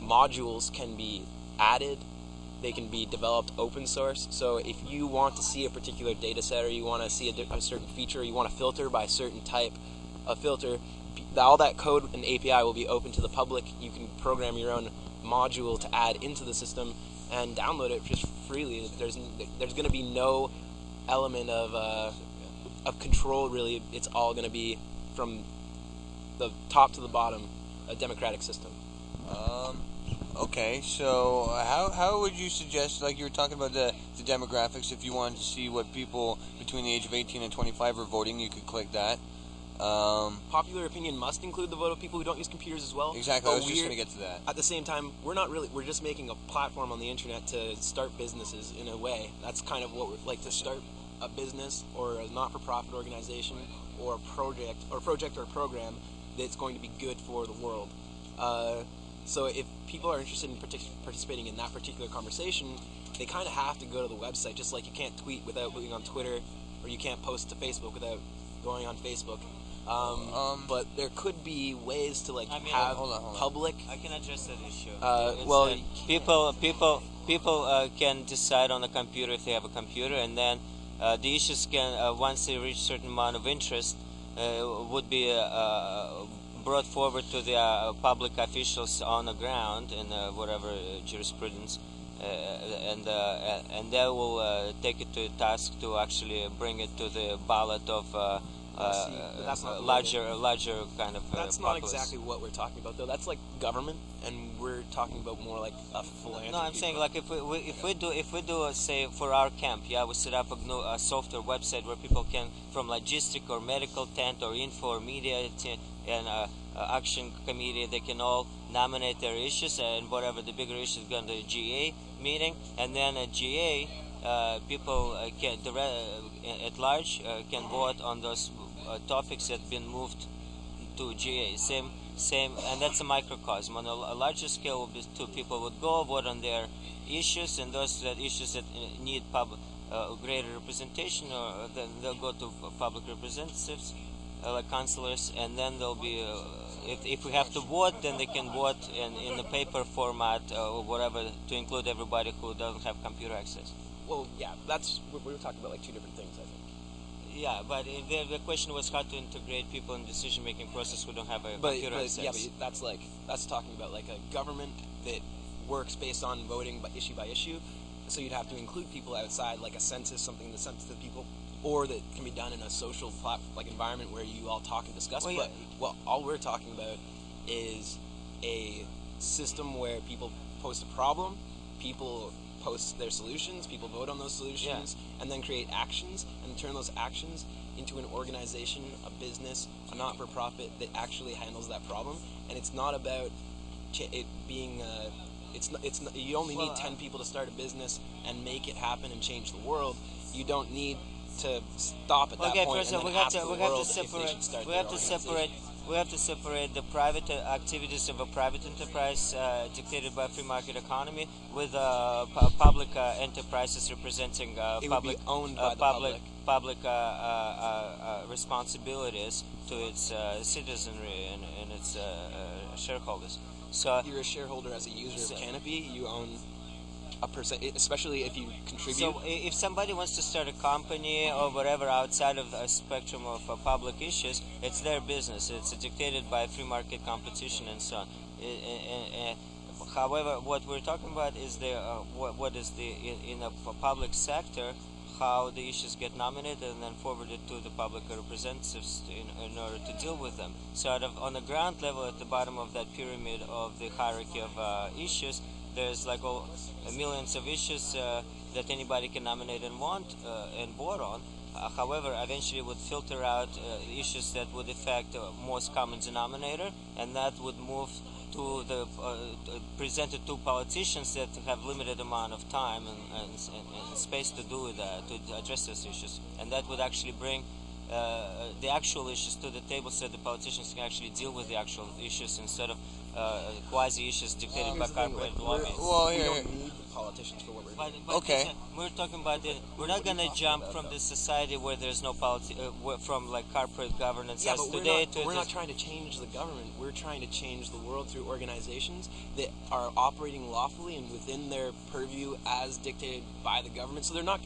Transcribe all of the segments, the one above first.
modules can be added. They can be developed open source. So if you want to see a particular data set, or you want to see a certain feature, or you want to filter by a certain type of filter, all that code and API will be open to the public. You can program your own module to add into the system and download it just freely. There's going to be no element of control, really. It's all going to be from the top to the bottom, a democratic system. Okay, so how would you suggest, like you were talking about the demographics, if you wanted to see what people between the age of 18 and 25 are voting, you could click that. Popular opinion must include the vote of people who don't use computers as well. Exactly, I was just going to get to that. At the same time, we're just making a platform on the internet to start businesses in a way. That's kind of what we're like, to start a business or a not-for-profit organization or a project or a program that's going to be good for the world. So if people are interested in participating in that particular conversation, they kind of have to go to the website, just like you can't tweet without going on Twitter, or you can't post to Facebook without going on Facebook. But there could be ways to have hold on. public. I can address that issue. People can decide on a computer if they have a computer, and then the issues can, once they reach a certain amount of interest, would be brought forward to the public officials on the ground in whatever jurisprudence, and they will take it to task to actually bring it to the ballot of that's not larger kind of. That's not exactly what we're talking about, though. That's like government, and we're talking about more like a philanthropy. No, I'm saying, like, if we do say for our camp, we set up a software website where people can, from logistic or medical tent or info or media and action committee, they can all nominate their issues, and whatever the bigger issues go to the GA meeting, and then at GA people can at large can vote on those topics that have been moved to GA. Same, and that's a microcosm. On a larger scale, will be two people would go vote on their issues, and those issues that need greater representation, or then they'll go to public representatives, like councillors, and then there'll be. If we have to vote, then they can vote in the paper format or whatever, to include everybody who doesn't have computer access. Well, yeah, we were talking about like two different things, I think. Yeah, but the question was how to integrate people in the decision-making process who don't have a computer access. Yeah, but that's talking about like a government that works based on voting by issue. So you'd have to include people outside, like a census, something that sensitive people, or that can be done in a social environment where you all talk and discuss. Well, but all we're talking about is a system where people post a problem, people post their solutions, people vote on those solutions, and then create actions, and turn those actions into an organization, a business, a not-for-profit that actually handles that problem. And it's not about it being you only need 10 people to start a business and make it happen and change the world. You don't need to stop at that point and then ask the world if they should start their organization. We have to separate the private activities of a private enterprise dictated by a free market economy with public enterprises representing public owned by the public responsibilities to its citizenry and its shareholders. So you're a shareholder as a user of Canopy. You own a percent, especially if you contribute. So if somebody wants to start a company or whatever outside of the spectrum of public issues, it's their business. It's dictated by free market competition and so on. However, what we're talking about is what is in a public sector, how the issues get nominated and then forwarded to the public representatives in order to deal with them. So on the ground level, at the bottom of that pyramid of the hierarchy of issues, there's like millions of issues that anybody can nominate and want and vote on. However, eventually it would filter out issues that would affect the most common denominator, and that would move to the presented to politicians that have limited amount of time and space to do that, to address those issues, and that would actually bring the actual issues to the table, so the politicians can actually deal with the actual issues instead of quasi issues dictated by corporate lobby. Well, we don't need politicians for what we're doing. But Okay. we're talking about we're not gonna jump from the society where there's no from like corporate governance Yeah, as but today we're to not trying to change the government. We're trying to change the world through organizations that are operating lawfully and within their purview as dictated by the government. So we're not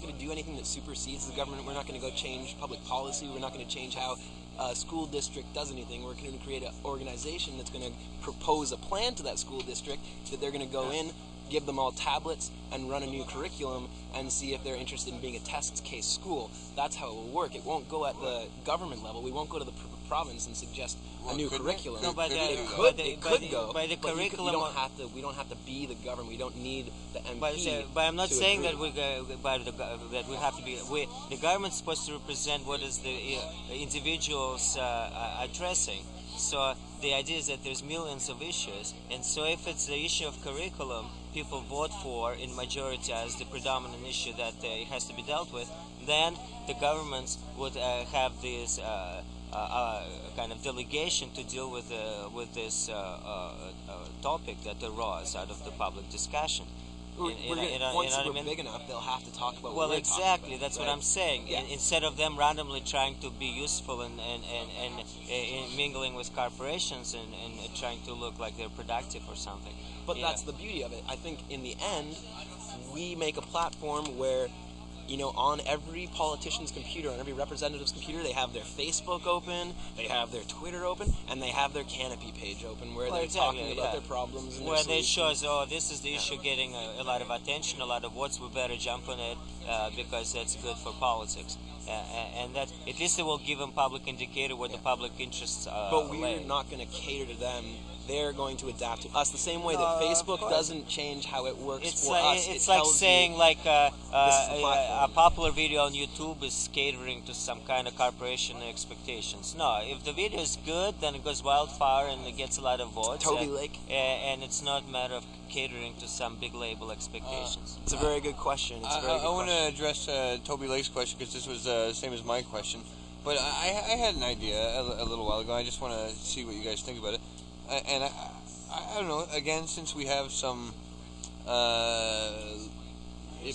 going to do anything that supersedes the government. We're not going to go change public policy. We're not going to change how a school district does anything. We're going to create an organization that's going to propose a plan to that school district that they're going to go in, give them all tablets, and run a new curriculum and see if they're interested in being a test case school. That's how it will work. It won't go at the government level. We won't go to the province and suggest a new couldn't it? curriculum. No, but It could go. by the but curriculum. we don't have to be the government. We don't need the MP. But I'm not to saying agree. that we have to be. The government's supposed to represent what is the individuals addressing. So the idea is that there's millions of issues, and so if it's the issue of curriculum, people vote for in majority as the predominant issue that it has to be dealt with, then the governments would have this kind of delegation to deal with this topic that arose out of the public discussion. Once we're big enough, they'll have to talk about. Well, what we're exactly. talking about, That's right? what I'm saying. Yeah. Instead of them randomly trying to be useful and mingling with corporations and trying to look like they're productive or something. But Yeah. that's the beauty of it. I think in the end, we make a platform where, on every politician's computer, on every representative's computer, they have their Facebook open, they have their Twitter open, and they have their Canopy page open, where Well, they're exactly, talking about yeah. their problems and Where their they show solutions. us, oh, this is the issue getting a lot of attention, a lot of votes, we better jump on it because that's good for politics. And that at least it will give them public indicator where the public interests But we're lay. not going to cater to them. They're going to adapt to us the same way that No, of Facebook course. doesn't change how it works It's for like us. it's It like tells saying you, like the a platform. popular video on YouTube is catering to some kind of corporation expectations. No, if the video is good, then it goes wildfire and it gets a lot of votes. Toby Lake. And it's not a matter of catering to some big label expectations. It's a very good question. It's a very good I want to question. address Toby Lake's question because this was the same as my question. But I had an idea a little while ago. I just want to see what you guys think about it. And I don't know. Again, since we have some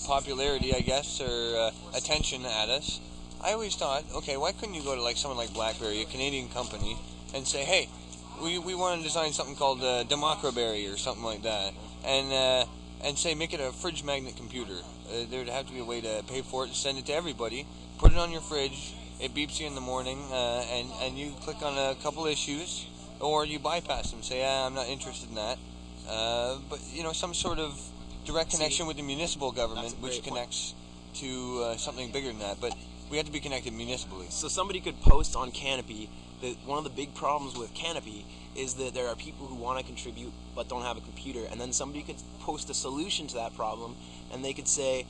popularity, I guess, or attention at us, I always thought, okay, why couldn't you go to like someone like BlackBerry, a Canadian company, and say, hey, we want to design something called Democraberry or something like that, and say make it a fridge magnet computer. There'd have to be a way to pay for it and send it to everybody. Put it on your fridge. It beeps you in the morning, and you click on a couple issues, or you bypass them. Say, I'm not interested in that. But some sort of direct connection with the municipal government, that's a which great point. connects to something bigger than that. But we have to be connected municipally. So somebody could post on Canopy that one of the big problems with Canopy is that there are people who want to contribute but don't have a computer, and then somebody could post a solution to that problem, and they could say,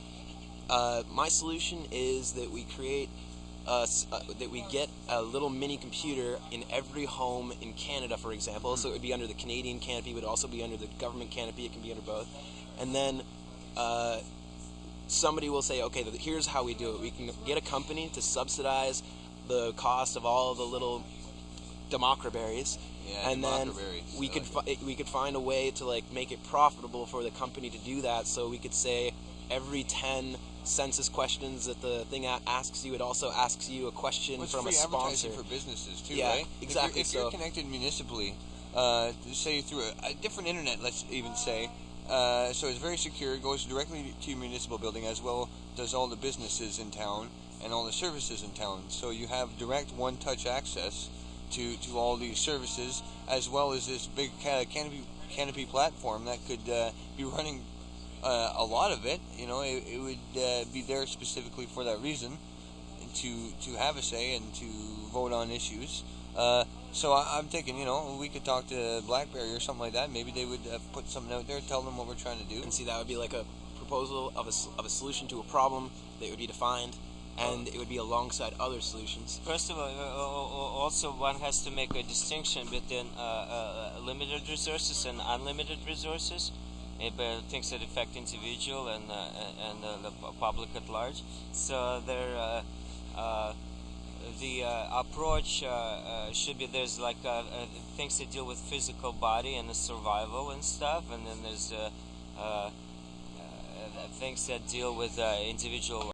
my solution is that we create that we get a little mini computer in every home in Canada, for example. So it would be under the Canadian Canopy, but also be under the government Canopy. It can be under both. And then somebody will say, okay, here's how we do it. We can get a company to subsidize the cost of all the little Democraberries. Yeah, And then Democraberries. we could find a way to like make it profitable for the company to do that. So we could say every 10 census questions that the thing asks you, it also asks you a question Well, it's from free a sponsor. advertising for businesses too, Yeah, right? exactly, If you're so- connected municipally, say through a different internet, let's even say, so it's very secure. It goes directly to your municipal building, as well does all the businesses in town and all the services in town. So you have direct one-touch access to all these services, as well as this big canopy platform that could be running a lot of it. It would be there specifically for that reason, to have a say and to vote on issues. So I'm thinking, we could talk to BlackBerry or something like that. Maybe they would put something out there, tell them what we're trying to do. And see, that would be like a proposal of a solution to a problem that would be defined, and it would be alongside other solutions. First of all, also one has to make a distinction between limited resources and unlimited resources, things that affect individual and the public at large. So the approach should be, there's like things that deal with physical body and the survival and stuff, and then there's things that deal with individual